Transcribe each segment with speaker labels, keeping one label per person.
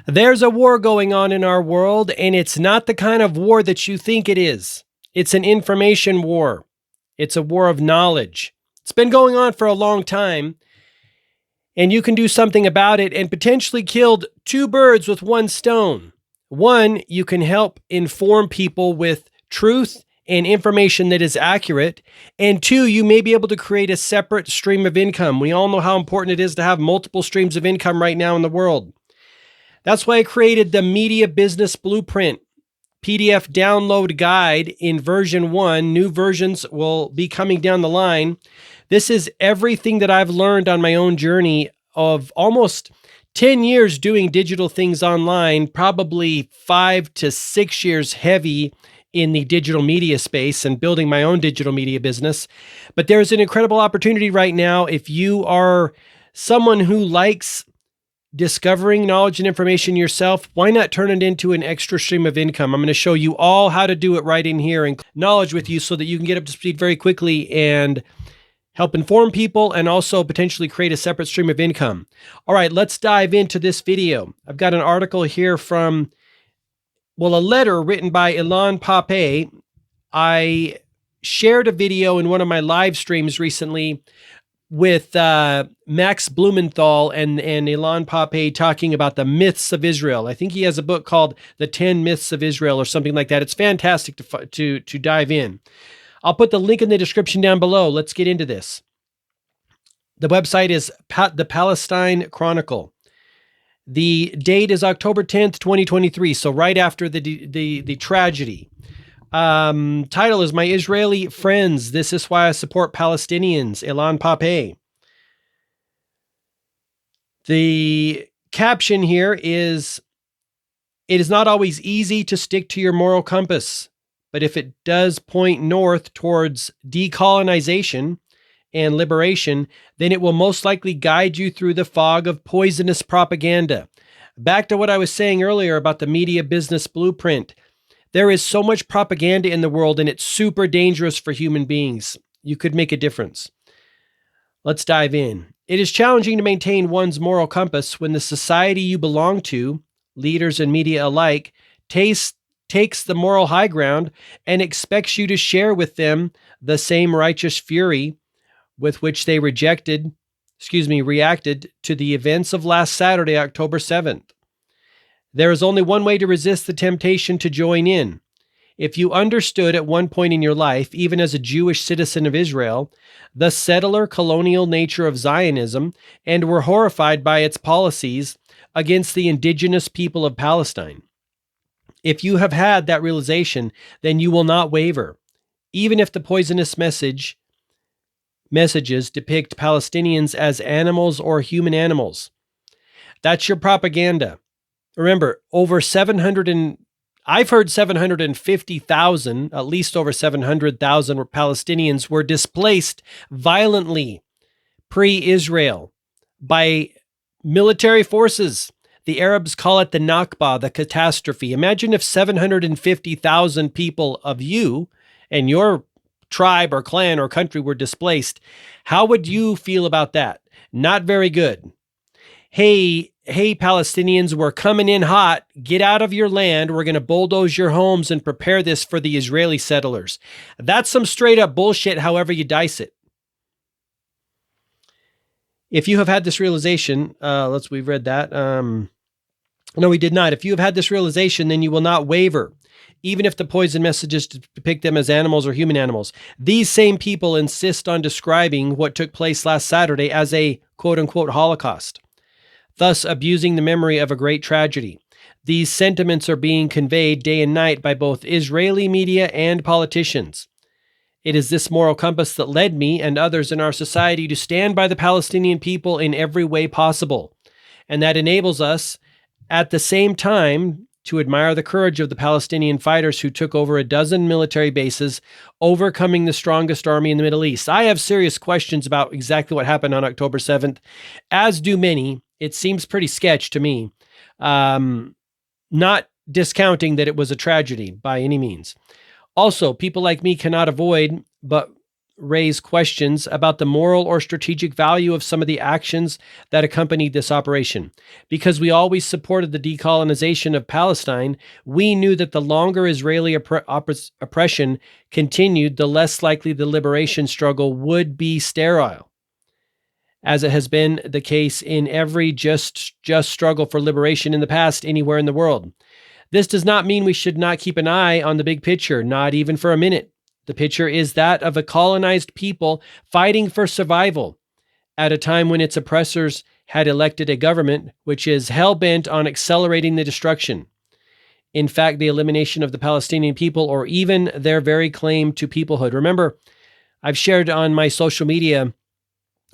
Speaker 1: There's a war going on in our world, and it's not the kind of war that you think it is. It's an information war. It's a war of knowledge. It's been going on for a long time, and you can do something about it and potentially kill two birds with one stone. One, you can help inform people with truth and information that is accurate. And two, you may be able to create a separate stream of income. We all know how important it is to have multiple streams of income right now in the world. That's why I created the Media Business Blueprint PDF download guide in version 1. New versions will be coming down the line. This is everything that I've learned on my own journey of almost 10 years doing digital things online, probably 5 to 6 years heavy in the digital media space and building my own digital media business. But there's an incredible opportunity right now. If you are someone who likes discovering knowledge and information yourself, why not turn it into an extra stream of income? I'm going to show you all how to do it right in here and knowledge with you so that you can get up to speed very quickly and help inform people and also potentially create a separate stream of income. All right, let's dive into this video. I've got an article here from, a letter written by Ilan Pappe. I shared a video in one of my live streams recently with Max Blumenthal and Ilan Pappe talking about the myths of Israel. I think he has a book called The 10 Myths of Israel or something like that. It's fantastic to dive in. I'll put the link in the description down below. Let's get into this. The website is the Palestine Chronicle. The date is October 10th, 2023, so right after the tragedy. Title is My Israeli Friends. This is why I support Palestinians. Ilan Pappe. The caption here is, it is not always easy to stick to your moral compass, but if it does point north towards decolonization and liberation, then it will most likely guide you through the fog of poisonous propaganda. Back to what I was saying earlier about the Media Business Blueprint. There is so much propaganda in the world, and it's super dangerous for human beings. You could make a difference. Let's dive in. It is challenging to maintain one's moral compass when the society you belong to, leaders and media alike, takes the moral high ground and expects you to share with them the same righteous fury with which they reacted to the events of last Saturday, October 7th. There is only one way to resist the temptation to join in. If you understood at one point in your life, even as a Jewish citizen of Israel, the settler colonial nature of Zionism and were horrified by its policies against the indigenous people of Palestine. If you have had that realization, then you will not waver, even if the poisonous messages depict Palestinians as animals or human animals. That's your propaganda. Remember, I've heard 750,000, at least over 700,000 Palestinians were displaced violently pre-Israel by military forces. The Arabs call it the Nakba, the catastrophe. Imagine if 750,000 people of you and your tribe or clan or country were displaced. How would you feel about that? Not very good. Hey, Palestinians, we're coming in hot. Get out of your land. We're going to bulldoze your homes and prepare this for the Israeli settlers. That's some straight up bullshit, however you dice it. If you have had this realization, we've read that. No, we did not. If you have had this realization, then you will not waver, even if the poison messages depict them as animals or human animals. These same people insist on describing what took place last Saturday as a quote-unquote Holocaust, thus abusing the memory of a great tragedy. These sentiments are being conveyed day and night by both Israeli media and politicians. It is this moral compass that led me and others in our society to stand by the Palestinian people in every way possible, and that enables us, at the same time, to admire the courage of the Palestinian fighters who took over a dozen military bases, overcoming the strongest army in the Middle East. I have serious questions about exactly what happened on October 7th, as do many. It seems pretty sketch to me, not discounting that it was a tragedy by any means. Also, people like me cannot avoid but raise questions about the moral or strategic value of some of the actions that accompanied this operation. Because we always supported the decolonization of Palestine, we knew that the longer Israeli oppression continued, the less likely the liberation struggle would be sterile, as it has been the case in every just struggle for liberation in the past anywhere in the world. This does not mean we should not keep an eye on the big picture, not even for a minute. The picture is that of a colonized people fighting for survival at a time when its oppressors had elected a government which is hell-bent on accelerating the destruction. In fact, the elimination of the Palestinian people, or even their very claim to peoplehood. Remember, I've shared on my social media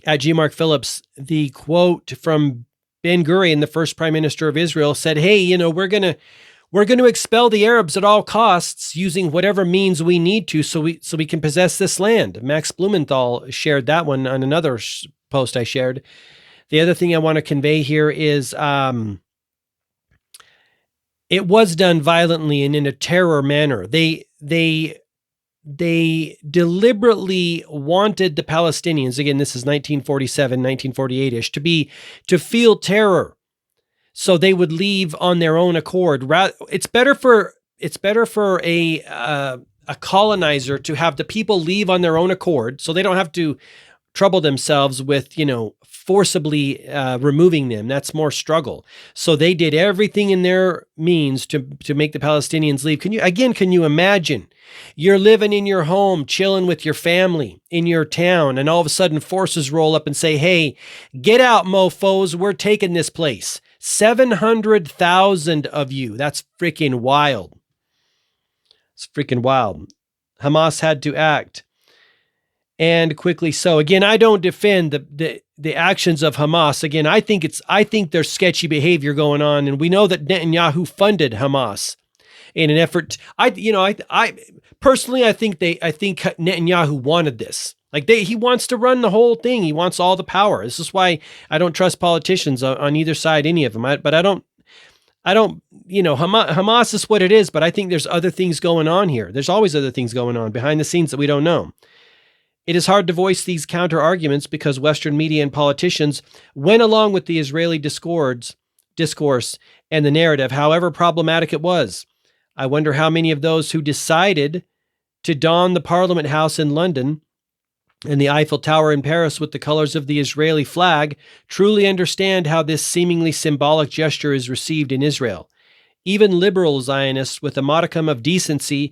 Speaker 1: at G. Mark Phillips the quote from Ben Gurion, the first prime minister of Israel, said, hey, we're going to expel the Arabs at all costs using whatever means we need to so we can possess this land. Max Blumenthal shared that one on another post I shared. The other thing I want to convey here is it was done violently and in a terror manner. They deliberately wanted the Palestinians, again, this is 1947, 1948-ish, to feel terror, so they would leave on their own accord. It's better for a colonizer to have the people leave on their own accord, so they don't have to trouble themselves with forcibly removing them. That's more struggle. So they did everything in their means to make the Palestinians leave. Can you imagine? You're living in your home, chilling with your family in your town, and all of a sudden forces roll up and say, hey, get out, mofos, we're taking this place. 700,000 of you. That's freaking wild. It's freaking wild. Hamas had to act, and quickly so. Again, I don't defend the actions of Hamas. Again, I think there's sketchy behavior going on, and we know that Netanyahu funded Hamas in an effort. I personally, I think Netanyahu wanted this. He wants to run the whole thing. He wants all the power. This is why I don't trust politicians on either side, any of them. Hamas is what it is, but I think there's other things going on here. There's always other things going on behind the scenes that we don't know. It is hard to voice these counter arguments because Western media and politicians went along with the Israeli discourse and the narrative, however problematic it was. I wonder how many of those who decided to don the Parliament House in London and the Eiffel Tower in Paris with the colors of the Israeli flag truly understand how this seemingly symbolic gesture is received in Israel. Even liberal Zionists with a modicum of decency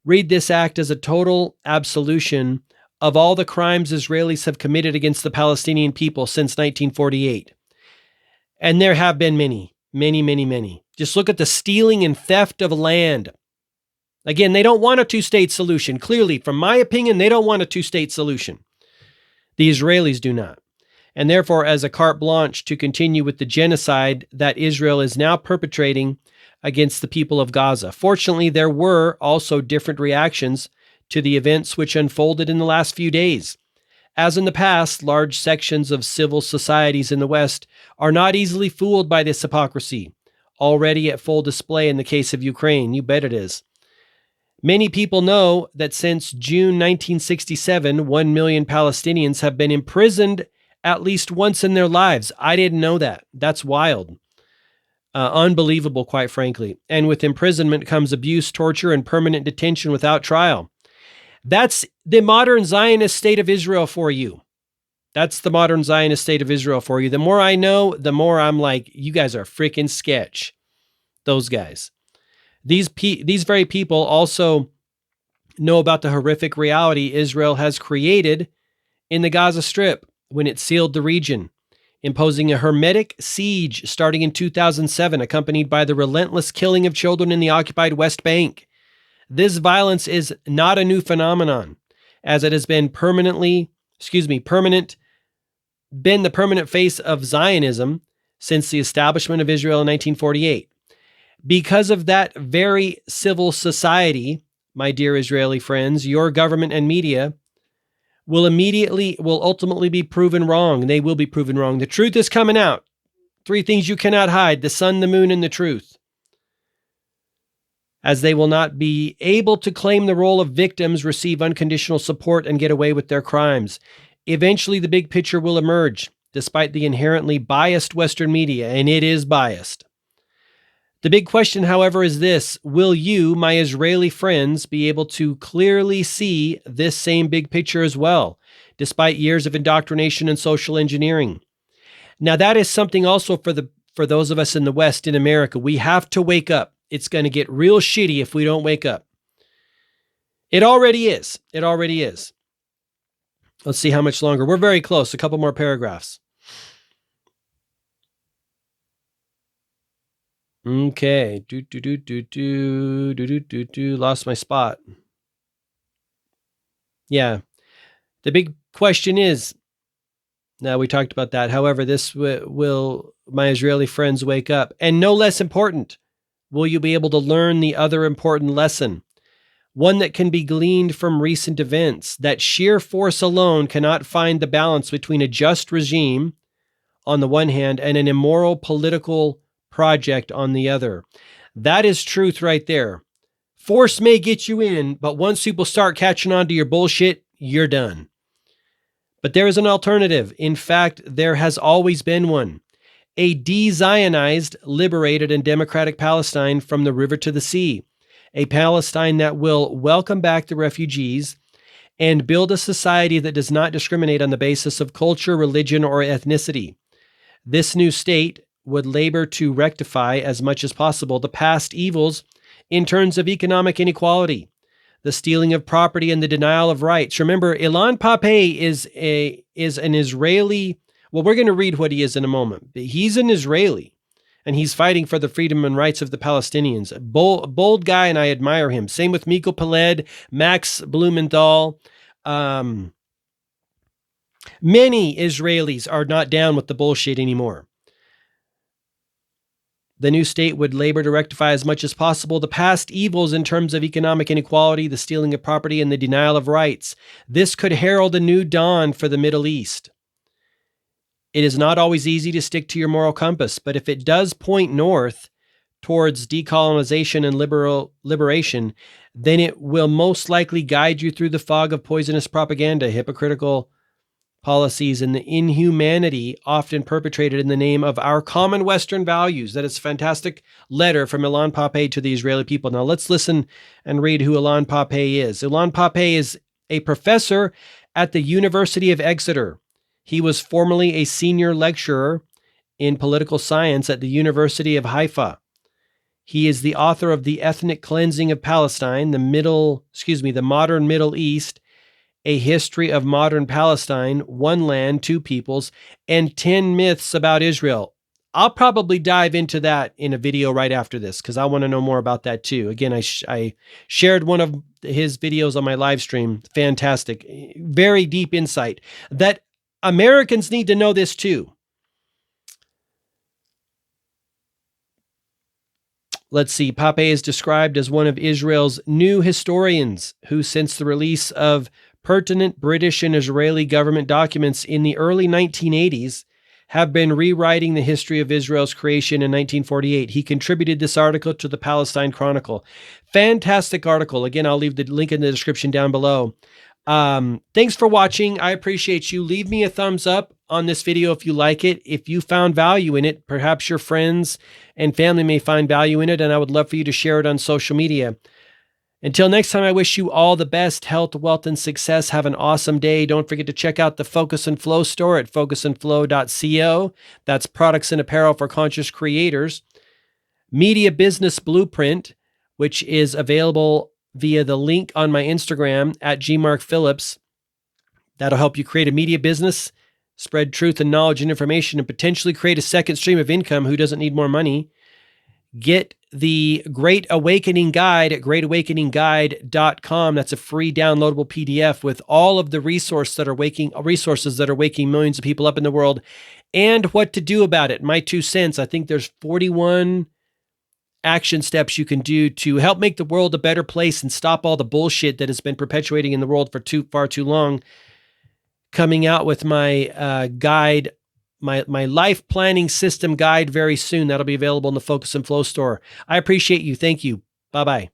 Speaker 1: read this act as a total absolution of all the crimes Israelis have committed against the Palestinian people since 1948. And there have been many, many, many, many. Just look at the stealing and theft of land. Again, they don't want a two-state solution. Clearly, from my opinion, they don't want a two-state solution. The Israelis do not. And therefore, as a carte blanche to continue with the genocide that Israel is now perpetrating against the people of Gaza. Fortunately, there were also different reactions to the events which unfolded in the last few days. As in the past, large sections of civil societies in the West are not easily fooled by this hypocrisy, already at full display in the case of Ukraine. You bet it is. Many people know that since June 1967, 1 million Palestinians have been imprisoned at least once in their lives. I didn't know that. That's wild. Unbelievable, quite frankly. And with imprisonment comes abuse, torture, and permanent detention without trial. That's the modern Zionist state of Israel for you. That's the modern Zionist state of Israel for you. The more I know, the more I'm like, you guys are freaking sketch. Those guys. These very people also know about the horrific reality Israel has created in the Gaza Strip when it sealed the region, imposing a hermetic siege starting in 2007, accompanied by the relentless killing of children in the occupied West Bank. This violence is not a new phenomenon, as it has been the permanent face of Zionism since the establishment of Israel in 1948. Because of that very civil society, my dear Israeli friends, your government and media will ultimately be proven wrong. They will be proven wrong. The truth is coming out. 3 things you cannot hide: the sun, the moon, and the truth. as they will not be able to claim the role of victims, receive unconditional support, and get away with their crimes. Eventually, the big picture will emerge, despite the inherently biased Western media, and it is biased. The big question, however, is this: will you, my Israeli friends, be able to clearly see this same big picture as well, despite years of indoctrination and social engineering? Now, that is something also for those of us in the West, in America. We have to wake up. It's going to get real shitty if we don't wake up. It already is. It already is. Let's see how much longer. We're very close. A couple more paragraphs. Okay. Lost my spot. Yeah. The big question is, now we talked about that. However, this will my Israeli friends wake up? And no less important, will you be able to learn the other important lesson? One that can be gleaned from recent events, that sheer force alone cannot find the balance between a just regime on the one hand and an immoral political project on the other. That is truth right there. Force may get you in, but once people start catching on to your bullshit, you're done. But there is an alternative. In fact, there has always been one. A de-Zionized, liberated, and democratic Palestine from the river to the sea. A Palestine that will welcome back the refugees and build a society that does not discriminate on the basis of culture, religion, or ethnicity. This new state would labor to rectify as much as possible the past evils in terms of economic inequality, the stealing of property, and the denial of rights. Remember, Ilan Pappe is an Israeli. Well, we're going to read what he is in a moment. He's an Israeli, and he's fighting for the freedom and rights of the Palestinians. A bold guy, and I admire him. Same with Miko Peled, Max Blumenthal. Many Israelis are not down with the bullshit anymore. The new state would labor to rectify as much as possible the past evils in terms of economic inequality, the stealing of property, and the denial of rights. This could herald a new dawn for the Middle East. It is not always easy to stick to your moral compass, but if it does point north towards decolonization and liberation, then it will most likely guide you through the fog of poisonous propaganda, hypocritical policies, and the inhumanity often perpetrated in the name of our common Western values. That is a fantastic letter from Ilan Pappe to the Israeli people. Now let's listen and read who Ilan Pappe is. Ilan Pappe is a professor at the University of Exeter. He was formerly a senior lecturer in political science at the University of Haifa. He is the author of The Ethnic Cleansing of Palestine, the Modern Middle East, A History of Modern Palestine, One Land, Two Peoples, and 10 Myths about Israel. I'll probably dive into that in a video right after this because I want to know more about that too. Again, I shared one of his videos on my live stream. Fantastic. Very deep insight that Americans need to know this too. Let's see. Pappe is described as one of Israel's new historians who, since the release of pertinent British and Israeli government documents in the early 1980s, have been rewriting the history of Israel's creation in 1948. He contributed this article to the Palestine Chronicle. Fantastic article. Again, I'll leave the link in the description down below. Thanks for watching. I appreciate you. Leave me a thumbs up on this video if you like it. If you found value in it, perhaps your friends and family may find value in it, and I would love for you to share it on social media. Until next time, I wish you all the best health, wealth, and success. Have an awesome day. Don't forget to check out the Focus and Flow store at focusandflow.co. That's products and apparel for conscious creators. Media Business Blueprint, which is available via the link on my Instagram at gmarkphillips. That'll help you create a media business, spread truth and knowledge and information, and potentially create a second stream of income. Who doesn't need more money? Get the Great Awakening Guide at greatawakeningguide.com. That's a free downloadable PDF with all of the resources that are waking millions of people up in the world and what to do about it. My 2 cents. I think there's 41 action steps you can do to help make the world a better place and stop all the bullshit that has been perpetuating in the world for far too long. Coming out with my guide, my life planning system guide very soon. That'll be available in the Focus and Flow store. I appreciate you. Thank you. Bye-bye.